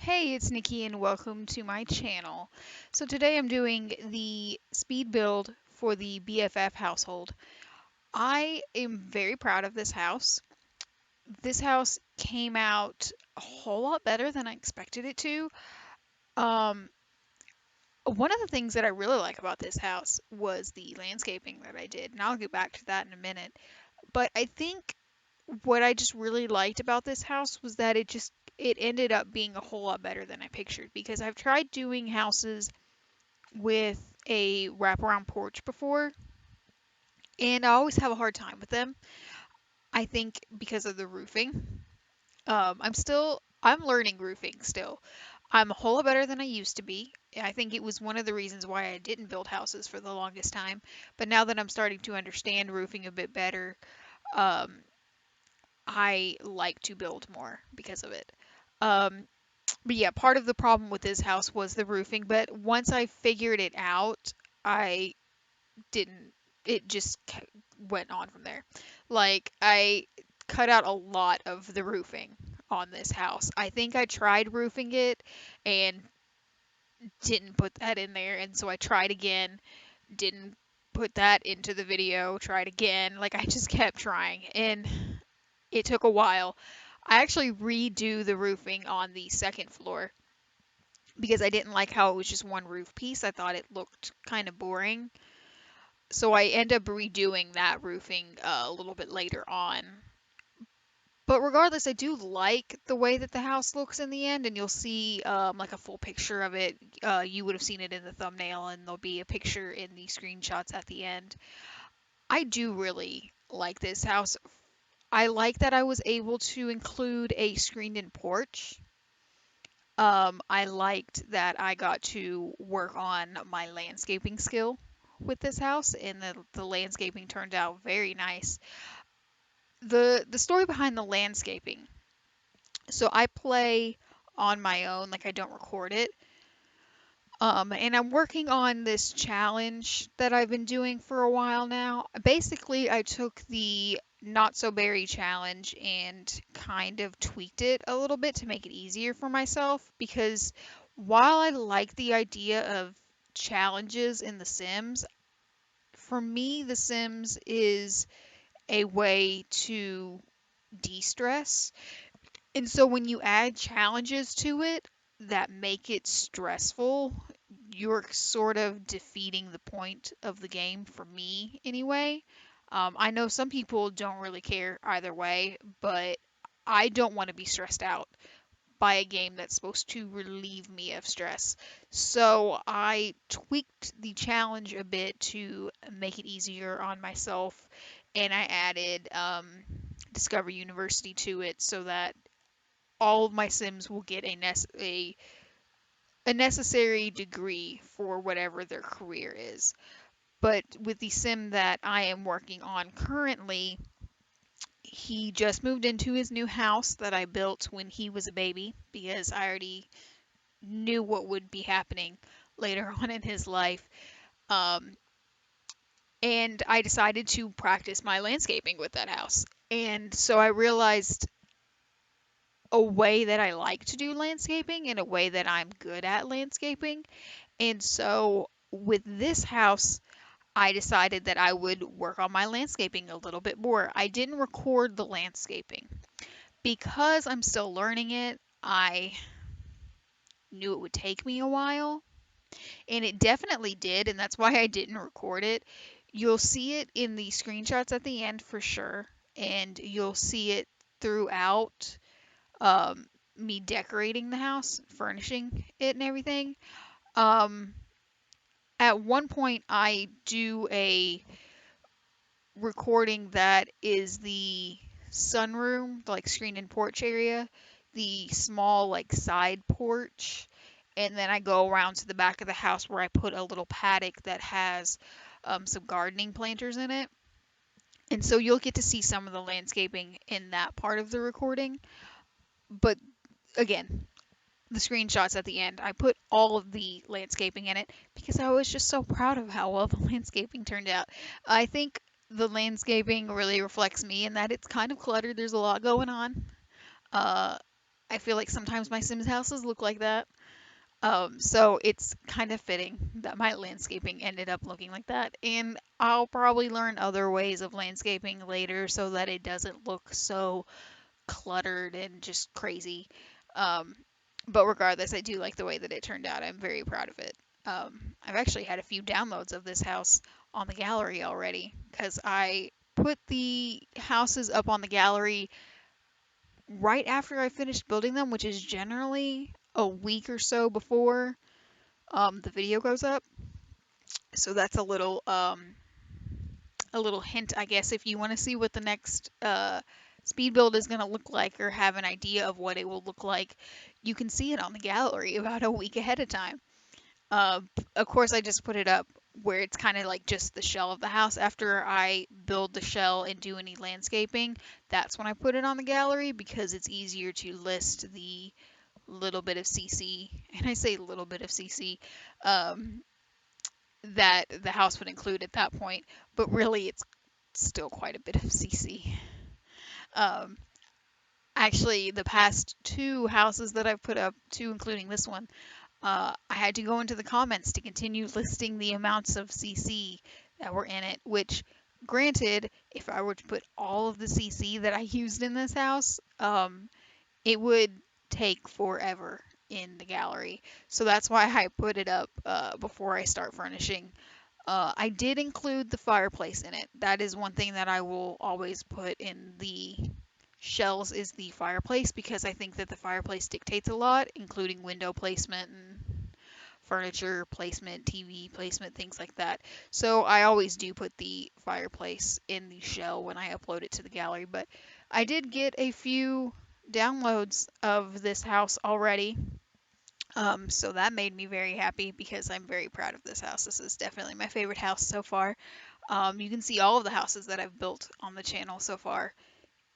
Hey, it's Nikki and welcome to my channel. So today I'm doing the speed build for the BFF household. I am very proud of this house. This house came out a whole lot better than I expected it to. Um, One of the things that I really like about this house was the landscaping that I did, and I'll get back to that in a minute. But I think what I just really liked about this house was that it ended up being a whole lot better than I pictured because I've tried doing houses with a wraparound porch before, and I always have a hard time with them. I think because of the roofing. I'm learning roofing still. I'm a whole lot better than I used to be. I think it was one of the reasons why I didn't build houses for the longest time. But now that I'm starting to understand roofing a bit better, um, I like to build more because of it. Um, but yeah, part of the problem with this house was the roofing. But once I figured it out, I didn't it just went on from there. Like I cut out a lot of the roofing on this house. I think I tried roofing it and didn't put that in there, and so I tried again, didn't put that into the video, tried again. Like I just kept trying and it took a while. I actually redo the roofing on the second floor because I didn't like how it was just one roof piece. I thought it looked kind of boring. So I end up redoing that roofing a little bit later on. But regardless, I do like the way that the house looks in the end, and you'll see like a full picture of it. You would have seen it in the thumbnail, and there'll be a picture in the screenshots at the end. I do really like this house. I like that I was able to include a screened-in porch. I liked that I got to work on my landscaping skill with this house, and the landscaping turned out very nice. The story behind the landscaping. So I play on my own, like I don't record it. And I'm working on this challenge that I've been doing for a while now. Basically, I took the Not So Berry challenge and kind of tweaked it a little bit to make it easier for myself because while I like the idea of challenges in The Sims, for me, The Sims is a way to de-stress. And so when you add challenges to it that make it stressful, you're sort of defeating the point of the game for me anyway. I know some people don't really care either way, but I don't want to be stressed out by a game that's supposed to relieve me of stress. So I tweaked the challenge a bit to make it easier on myself, and I added Discover University to it so that all of my Sims will get a necessary degree for whatever their career is. But with the Sim that I am working on currently, he just moved into his new house that I built when he was a baby because I already knew what would be happening later on in his life. Um, and I decided to practice my landscaping with that house. And so I realized a way that I like to do landscaping and a way that I'm good at landscaping. And so with this house, I decided that I would work on my landscaping a little bit more. I didn't record the landscaping because I'm still learning it. I knew it would take me a while, and it definitely did, and that's why I didn't record it. You'll see it in the screenshots at the end for sure, and you'll see it throughout me decorating the house, furnishing it, and everything. Um, at one point, I do a recording that is the sunroom, like screen and porch area, the small like side porch, and then I go around to the back of the house where I put a little paddock that has some gardening planters in it. And so you'll get to see some of the landscaping in that part of the recording. But again, the screenshots at the end, I put all of the landscaping in it because I was just so proud of how well the landscaping turned out. I think the landscaping really reflects me in that it's kind of cluttered. There's a lot going on. Uh, I feel like sometimes my Sims houses look like that. So it's kind of fitting that my landscaping ended up looking like that. And I'll probably learn other ways of landscaping later so that it doesn't look so cluttered and just crazy. Um, but regardless, I do like the way that it turned out. I'm very proud of it. I've actually had a few downloads of this house on the gallery already because I put the houses up on the gallery right after I finished building them, which is generally a week or so before the video goes up. So that's a little hint, I guess, if you want to see what the next speed build is going to look like or have an idea of what it will look like, you can see it on the gallery about a week ahead of time. Uh, of course, I just put it up where it's kind of like just the shell of the house. After I build the shell and do any landscaping, that's when I put it on the gallery because it's easier to list the little bit of CC, and I say little bit of CC, um, that the house would include at that point, but really it's still quite a bit of CC. Um, Actually, the past two houses that I've put up, two including this one, I had to go into the comments to continue listing the amounts of CC that were in it, which, granted, if I were to put all of the CC that I used in this house, it would take forever in the gallery. So that's why I put it up before I start furnishing. I did include the fireplace in it. That is one thing that I will always put in the shells is the fireplace because I think that the fireplace dictates a lot, including window placement and furniture placement, TV placement, things like that. So I always do put the fireplace in the shell when I upload it to the gallery, but I did get a few downloads of this house already. So that made me very happy because I'm very proud of this house. This is definitely my favorite house so far. You can see all of the houses that I've built on the channel so far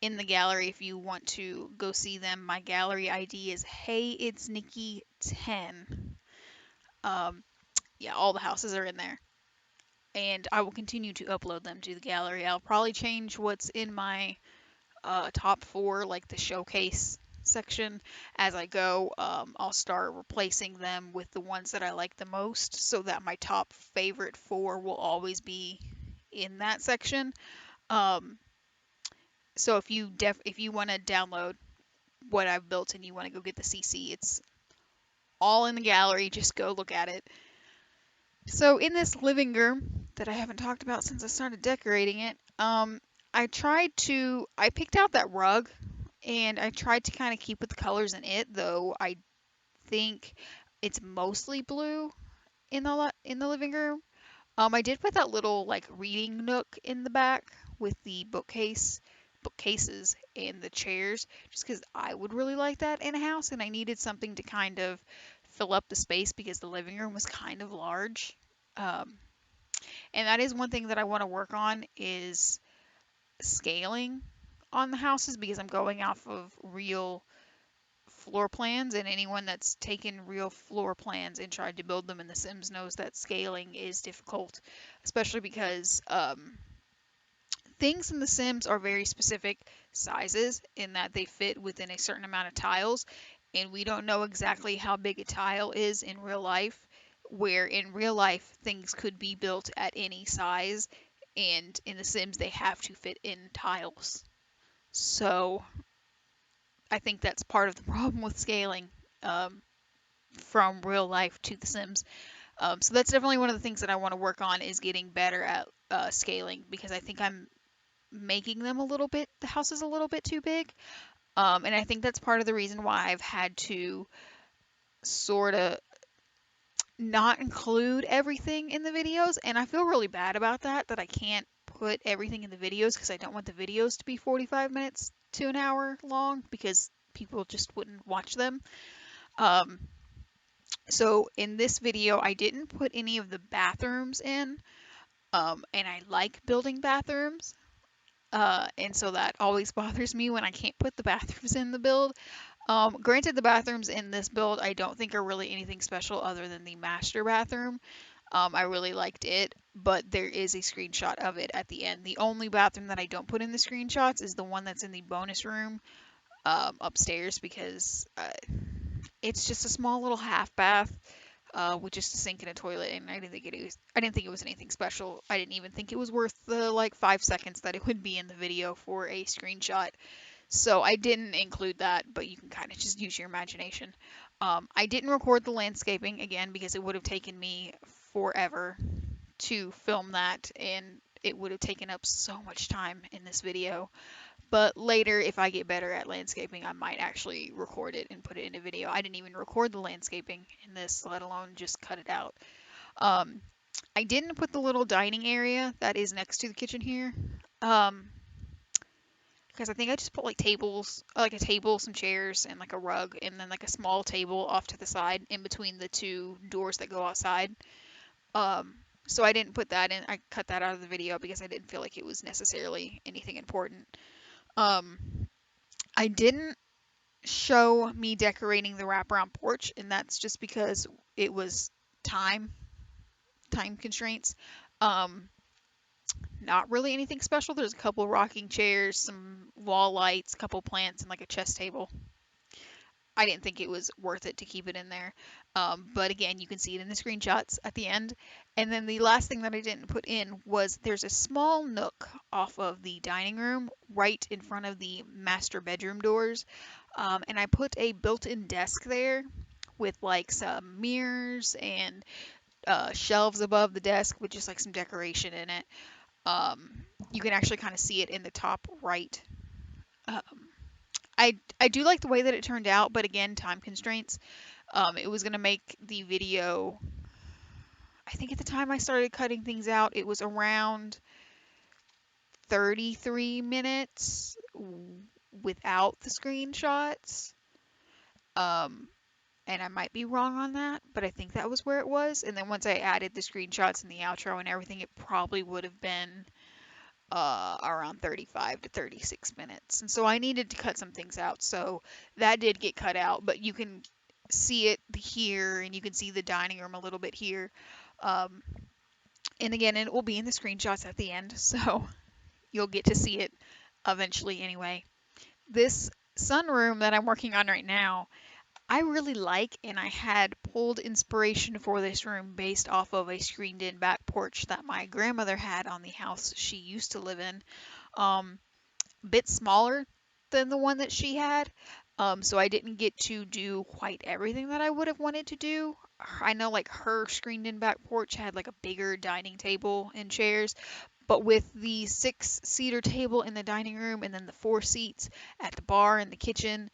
in the gallery if you want to go see them. My gallery ID is Hey It's Nikki 10. Um, yeah, all the houses are in there. And I will continue to upload them to the gallery. I'll probably change what's in my top four, like the showcase section, as I go. I'll start replacing them with the ones that I like the most so that my top favorite four will always be in that section. Um, so if you want to download what I've built and you want to go get the CC, it's all in the gallery. Just go look at it. So in this living room that I haven't talked about since I started decorating it, I picked out that rug and I tried to kind of keep with the colors in it, though I think it's mostly blue in the living room. I did put that little like reading nook in the back with the bookcases and the chairs, just because I would really like that in a house, and I needed something to kind of fill up the space because the living room was kind of large. Um, and that is one thing that I want to work on is scaling on the houses because I'm going off of real floor plans, and anyone that's taken real floor plans and tried to build them in The Sims knows that scaling is difficult, especially because things in The Sims are very specific sizes in that they fit within a certain amount of tiles, and we don't know exactly how big a tile is in real life, where in real life things could be built at any size, and in The Sims they have to fit in tiles. So I think that's part of the problem with scaling um, from real life to The Sims. So that's definitely one of the things that I want to work on is getting better at scaling because I think I'm making them the house is a little bit too big. And I think that's part of the reason why I've had to sort of not include everything in the videos. And I feel really bad about that I can't put everything in the videos because I don't want the videos to be 45 minutes to an hour long because people just wouldn't watch them. Um, so in this video, I didn't put any of the bathrooms in, and I like building bathrooms. And so that always bothers me when I can't put the bathrooms in the build. Granted, the bathrooms in this build I don't think are really anything special other than the master bathroom. I really liked it, but there is a screenshot of it at the end. The only bathroom that I don't put in the screenshots is the one that's in the bonus room upstairs because it's just a small little half bath with just a sink and a toilet, and I didn't think it was anything special. I didn't even think it was worth the like 5 seconds that it would be in the video for a screenshot. So I didn't include that, but you can kind of just use your imagination. I didn't record the landscaping again because it would have taken me forever to film that, and it would have taken up so much time in this video. But later, if I get better at landscaping, I might actually record it and put it in a video. I didn't even record the landscaping in this, let alone just cut it out. Um, I didn't put the little dining area that is next to the kitchen here. Um, because I think I just put like tables, like a table, some chairs, and like a rug, and then like a small table off to the side in between the two doors that go outside. Um, so I didn't put that in. I cut that out of the video because I didn't feel like it was necessarily anything important. Um, I didn't show me decorating the wraparound porch, and that's just because it was time time constraints. Um, Not really anything special. There's a couple rocking chairs, some wall lights, a couple plants, and like a chess table. I didn't think it was worth it to keep it in there. But again, you can see it in the screenshots at the end. And then the last thing that I didn't put in was there's a small nook off of the dining room right in front of the master bedroom doors. And I put a built-in desk there with like some mirrors and shelves above the desk with just like some decoration in it. You can actually kind of see it in the top right. Um, I do like the way that it turned out, but again, time constraints. It was gonna make the video. I think at the time I started cutting things out, it was around 33 minutes without the screenshots. Um, and I might be wrong on that, but I think that was where it was. And then once I added the screenshots and the outro and everything, it probably would have been around 35 to 36 minutes. And so I needed to cut some things out. So that did get cut out, but you can see it here and you can see the dining room a little bit here. Um, and again, it will be in the screenshots at the end. So you'll get to see it eventually anyway. This sunroom that I'm working on right now, I really like, and I had pulled inspiration for this room based off of a screened in back porch that my grandmother had on the house she used to live in. A bit smaller than the one that she had. So I didn't get to do quite everything that I would have wanted to do. I know like her screened in back porch had like a bigger dining table and chairs, but with the 6-seater table in the dining room and then the 4 seats at the bar and the kitchen,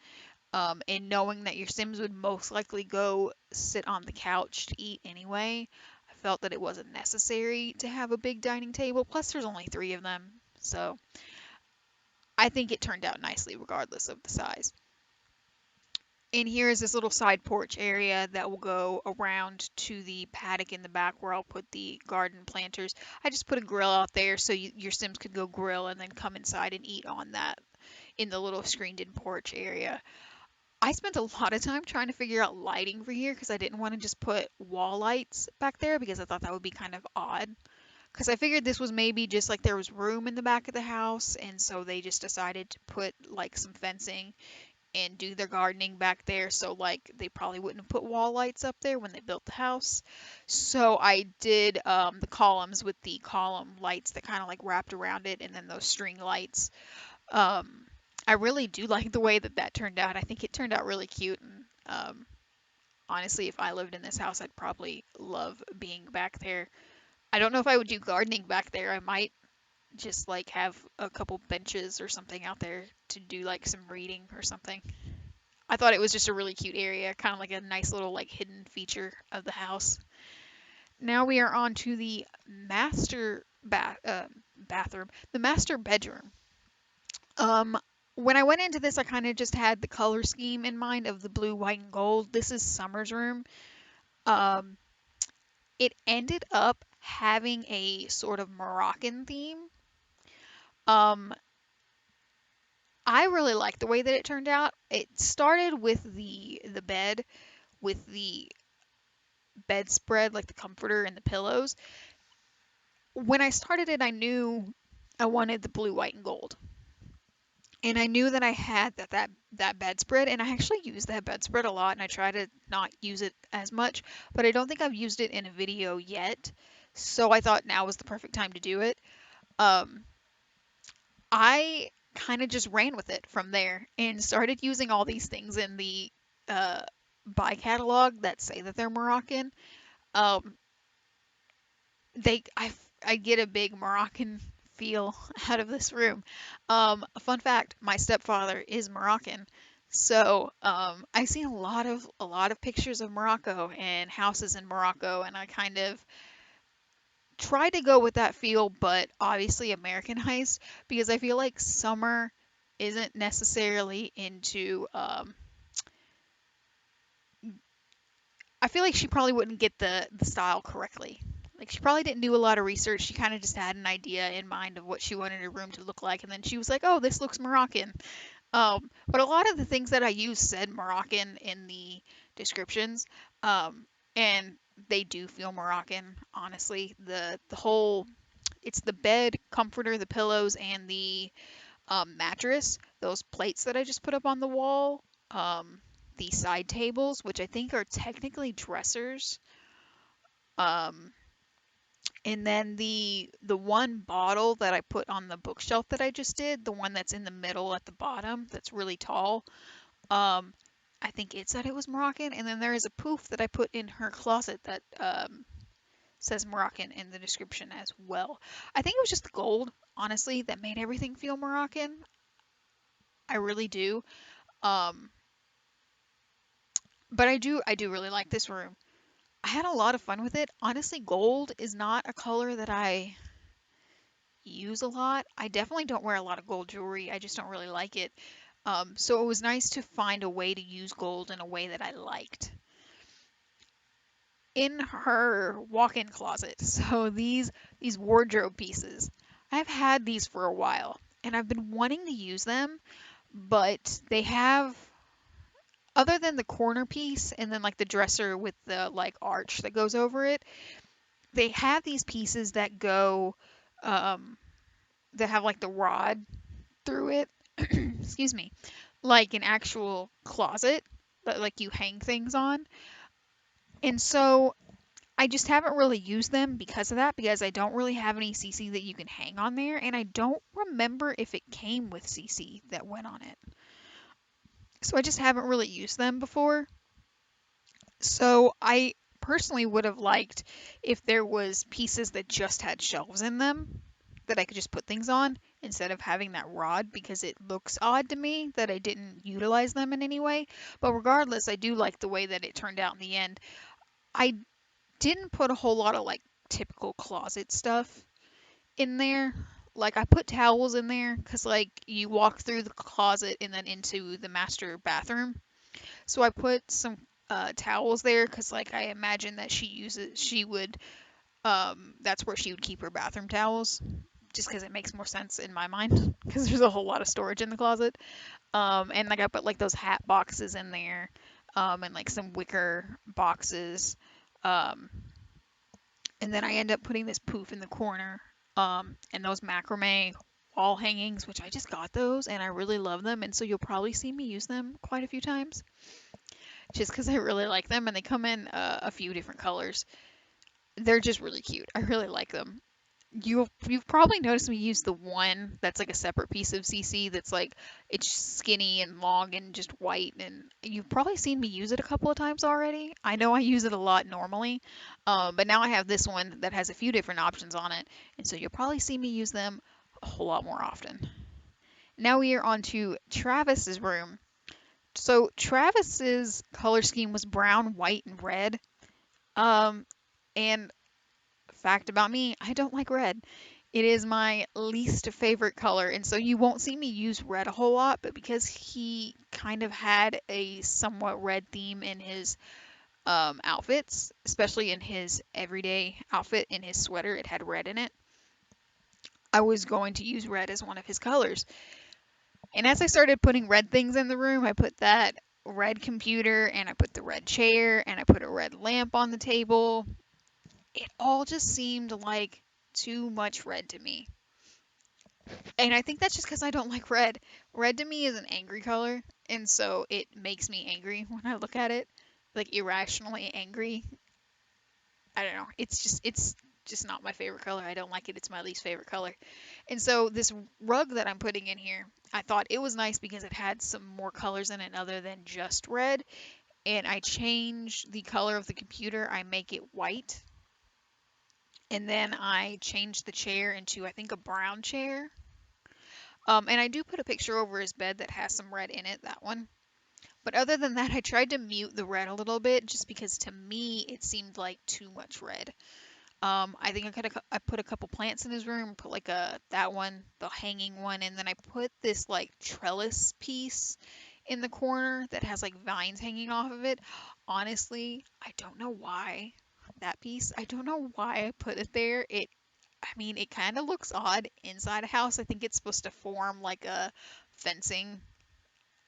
and knowing that your Sims would most likely go sit on the couch to eat anyway, I felt that it wasn't necessary to have a big dining table. Plus, there's only 3 of them, so I think it turned out nicely regardless of the size. And here is this little side porch area that will go around to the paddock in the back where I'll put the garden planters. I just put a grill out there so your Sims could go grill and then come inside and eat on that in the little screened in porch area. I spent a lot of time trying to figure out lighting for here because I didn't want to just put wall lights back there because I thought that would be kind of odd. Because I figured this was maybe just like there was room in the back of the house, and so they just decided to put like some fencing and do their gardening back there. So like they probably wouldn't have put wall lights up there when they built the house. So I did the columns with the column lights that kind of like wrapped around it, and then those string lights. Um, I really do like the way that that turned out. I think it turned out really cute. And honestly, if I lived in this house, I'd probably love being back there. I don't know if I would do gardening back there. I might just like have a couple benches or something out there to do like some reading or something. I thought it was just a really cute area, kind of like a nice little like hidden feature of the house. Now we are on to the bathroom, the master bedroom. Um, when I went into this, I kind of just had the color scheme in mind of the blue, white, and gold. This is Summer's room. Um, it ended up having a sort of Moroccan theme. Um, I really like the way that it turned out. It started with the bed, with the bedspread, like the comforter and the pillows. When I started it, I knew I wanted the blue, white, and gold. And I knew that I had that bedspread, and I actually use that bedspread a lot, and I try to not use it as much, but I don't think I've used it in a video yet. So I thought now was the perfect time to do it. Um, I kind of just ran with it from there and started using all these things in the uh, buy catalog that say that they're Moroccan. Um, I get a big Moroccan feel out of this room. A fun fact: my stepfather is Moroccan, so I've seen a lot of pictures of Morocco and houses in Morocco, and I kind of try to go with that feel, but obviously Americanized because I feel like Summer isn't necessarily into. I feel like she probably wouldn't get the style correctly. Like she probably didn't do a lot of research. She kind of just had an idea in mind of what she wanted her room to look like, and then she was like, "Oh, this looks Moroccan." But a lot of the things that I used said Moroccan in the descriptions, and they do feel Moroccan. Honestly, the whole it's the bed comforter, the pillows, and the mattress. Those plates that I just put up on the wall. The side tables, which I think are technically dressers. Um, and then the one bottle that I put on the bookshelf that I just did, the one that's in the middle at the bottom, that's really tall. Um, I think it said it was Moroccan. And then there is a poof that I put in her closet that says Moroccan in the description as well. I think it was just the gold, honestly, that made everything feel Moroccan. I really do. Um, but I do really like this room. I had a lot of fun with it. Honestly, gold is not a color that I use a lot. I definitely don't wear a lot of gold jewelry. I just don't really like it. So it was nice to find a way to use gold in a way that I liked. In her walk-in closet, so these wardrobe pieces, I've had these for a while, and I've been wanting to use them, but they have, other than the corner piece and then like the dresser with the like arch that goes over it, they have these pieces that go um, that have like the rod through it. Excuse me, like an actual closet that like you hang things on. And so I just haven't really used them because of that, because I don't really have any CC that you can hang on there, and I don't remember if it came with CC that went on it. So I just haven't really used them before. So I personally would have liked if there was pieces that just had shelves in them that I could just put things on instead of having that rod, because it looks odd to me that I didn't utilize them in any way. But regardless, I do like the way that it turned out in the end. I didn't put a whole lot of like typical closet stuff in there. Like I put towels in there because like you walk through the closet and then into the master bathroom. So I put some towels there because like I imagine that she would that's where she would keep her bathroom towels, just because it makes more sense in my mind because there's a whole lot of storage in the closet. And like I put like those hat boxes in there, and like some wicker boxes. Um, and then I end up putting this poof in the corner, and those macrame wall hangings, which I just got those and I really love them. And so you'll probably see me use them quite a few times just because I really like them, and they come in a few different colors. They're just really cute. I really like them. You've probably noticed me use the one that's like a separate piece of CC that's like it's skinny and long and just white, and you've probably seen me use it a couple of times already. I know I use it a lot normally, but now I have this one that has a few different options on it, and so you'll probably see me use them a whole lot more often. Now we are on to Travis's room. So Travis's color scheme was brown, white, and red. Um, and fact about me, I don't like red. It is my least favorite color, and so you won't see me use red a whole lot, but because he kind of had a somewhat red theme in his outfits, especially in his everyday outfit, in his sweater, it had red in it. I was going to use red as one of his colors. And as I started putting red things in the room, I put that red computer, and I put the red chair, and I put a red lamp on the table. It all just seemed like too much red to me. And I think that's just because I don't like red. Red to me is an angry color, and so it makes me angry when I look at it, like irrationally angry. I don't know. It's just not my favorite color. I don't like it. It's my least favorite color. And so this rug that I'm putting in here, I thought it was nice because it had some more colors in it other than just red. And I change the color of the computer. I make it white. And then I change the chair into, I think, a brown chair. And I do put a picture over his bed that has some red in it, that one. But other than that, I tried to mute the red a little bit just because to me it seemed like too much red. I think I put a couple plants in his room, put like that one, the hanging one, and then I put this like trellis piece in the corner that has like vines hanging off of it. Honestly, I don't know why that piece. I don't know why I put it there. I mean, it kind of looks odd inside a house. I think it's supposed to form like a fencing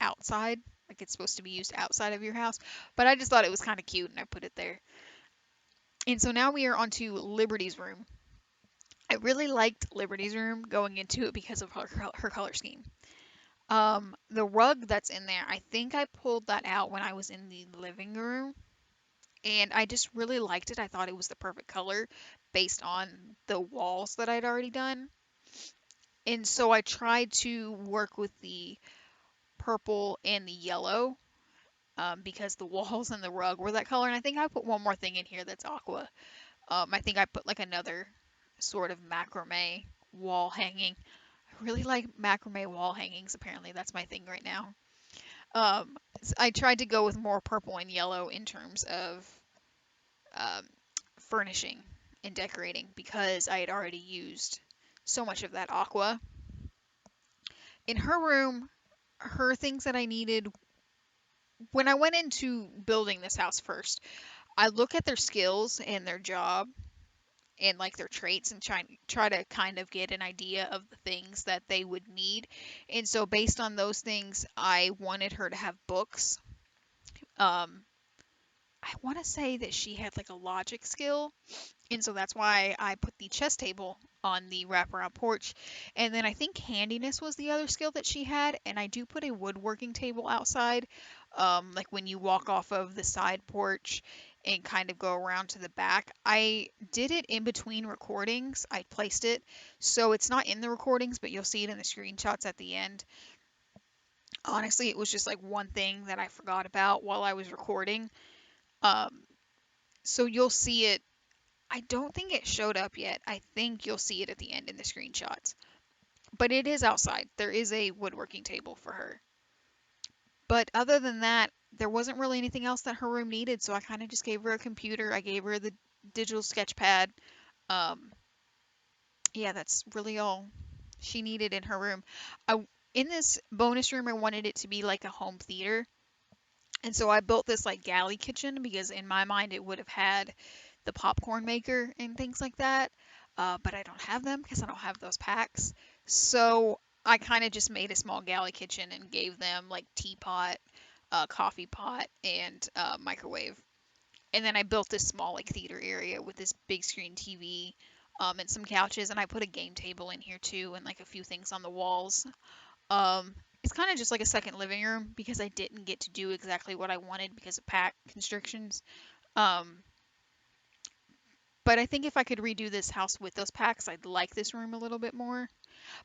outside, like it's supposed to be used outside of your house. But I just thought it was kind of cute and I put it there. And so now we are on to Liberty's room. I really liked Liberty's room going into it because of her color scheme. The rug that's in there, I think I pulled that out when I was in the living room, and I just really liked it. I thought it was the perfect color based on the walls that I'd already done. And so I tried to work with the purple and the yellow because the walls and the rug were that color. And I think I put one more thing in here that's aqua. I think I put like another sort of macrame wall hanging. I really like macrame wall hangings. Apparently, that's my thing right now. I tried to go with more purple and yellow in terms of um, furnishing and decorating because I had already used so much of that aqua. In her room, her things that I needed when I went into building this house first, I look at their skills and their job and like their traits and try to kind of get an idea of the things that they would need. And so based on those things, I wanted her to have books. Um, I want to say that she had like a logic skill, and so that's why I put the chess table on the wraparound porch. And then I think handiness was the other skill that she had, and I do put a woodworking table outside, like when you walk off of the side porch and kind of go around to the back. I did it in between recordings. I placed it so it's not in the recordings, but you'll see it in the screenshots at the end. Honestly, it was just like one thing that I forgot about while I was recording. Um, so you'll see it. I don't think it showed up yet. I think you'll see it at the end in the screenshots. But it is outside. There is a woodworking table for her. But other than that, there wasn't really anything else that her room needed, so I kind of just gave her a computer. I gave her the digital sketch pad. Um, yeah, that's really all she needed in her room. In this bonus room, I wanted it to be like a home theater. And so I built this like galley kitchen because in my mind it would have had the popcorn maker and things like that. But I don't have them because I don't have those packs. So I kind of just made a small galley kitchen and gave them like teapot, coffee pot, and microwave. And then I built this small like theater area with this big screen TV, and some couches, and I put a game table in here too, and like a few things on the walls. It's kind of just like a second living room because I didn't get to do exactly what I wanted because of pack constrictions. Um, but I think if I could redo this house with those packs, I'd like this room a little bit more.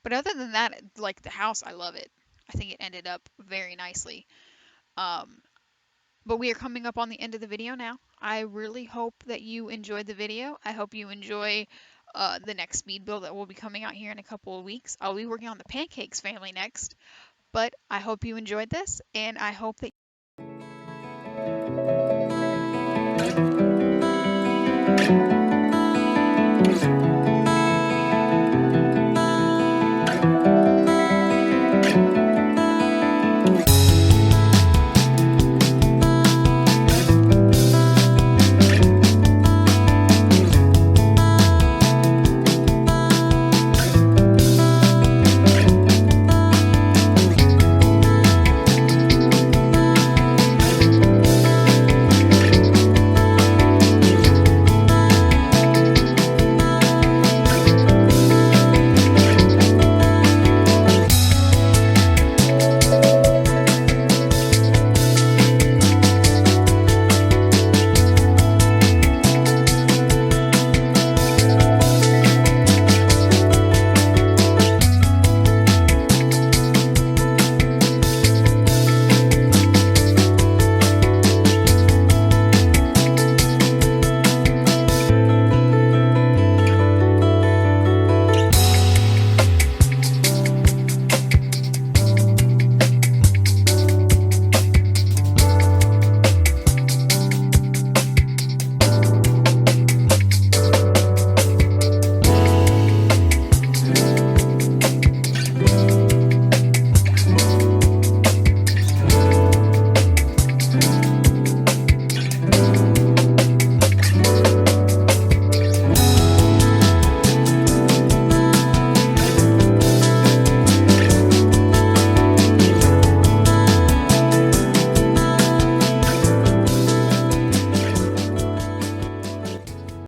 But other than that, like the house, I love it. I think it ended up very nicely. Um, but we are coming up on the end of the video now. I really hope that you enjoyed the video. I hope you enjoy the next speed build that will be coming out here in a couple of weeks. I'll be working on the pancakes family next. But I hope you enjoyed this, and I hope that